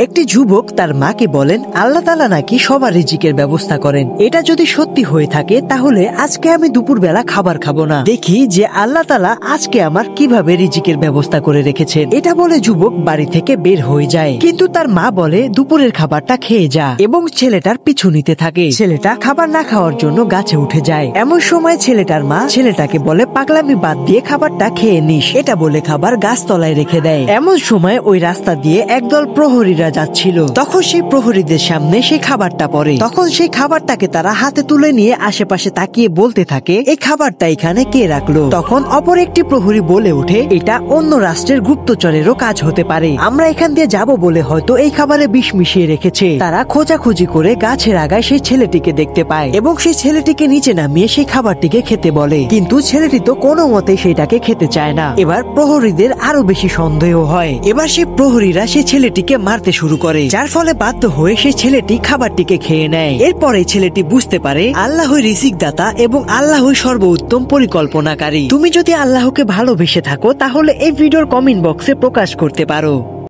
একটি যুবক তার মাকে বলেন, আল্লাহ তাআলা নাকি সবার রিজিকের ব্যবস্থা করেন। এটা যদি সত্যি হয়ে থাকে তাহলে আজকে আমি দুপুরবেলা খাবার খাবো না। দেখি যে আল্লাহ তাআলা আজকে আমার কিভাবে রিজিকের ব্যবস্থা করে রেখেছেন। এটা বলে যুবক বাড়ি থেকে বের হয়ে যায়, কিন্তু তার মা বলে দুপুরের খাবারটা খেয়ে যা, এবং ছেলেটার পিছু নিতে থাকে। ছেলেটা খাবার না খাওয়ার জন্য গাছে উঠে যায়। এমন সময় ছেলেটার মা ছেলেটাকে বলে, পাগলামি বাদ দিয়ে খাবারটা খেয়ে নিস। এটা বলে খাবার গাছতলায় রেখে দেয়। এমন সময় ওই রাস্তা দিয়ে একদল প্রহরীরা যাচ্ছিল। তখন সেই প্রহরীদের সামনে সেই খাবারটা পড়ে। তখন সেই খাবারটাকে তারা হাতে তুলে নিয়ে আশেপাশে তাকিয়ে বলতে থাকে, এই খাবারটা এখানে কে রাখলো? তখন অপর একটি প্রহরী বলে ওঠে, এটা অন্য রাষ্ট্রের গুপ্তচরেরও কাজ হতে পারে। আমরা এখান দিয়ে যাব বলে হয়তো এই খাবারে বিষ মিশিয়ে রেখেছে। তারা খোঁজাখুঁজি করে গাছের আগায় সেই ছেলেটিকে দেখতে পায় এবং সেই ছেলেটিকে নিচে নামিয়ে সেই খাবারটিকে খেতে বলে, কিন্তু ছেলেটি তো কোনো মতে সেটাকে খেতে চায় না। এবার প্রহরীদের আরো বেশি সন্দেহ হয়। এবার সেই প্রহরীরা সেই ছেলেটিকে মারতে শুরু করে, যার ফলে বাধ্য হয়ে সেই ছেলেটি খাবারটিকে খেয়ে নেয়। এরপরে ছেলেটি বুঝতে পারে আল্লাহই রিজিক দাতা এবং আল্লাহই সর্বোত্তম পরিকল্পনাকারী। তুমি যদি আল্লাহকে ভালোবেসে থাকো তাহলে এই ভিডিওর কমেন্ট বক্সে প্রকাশ করতে পারো।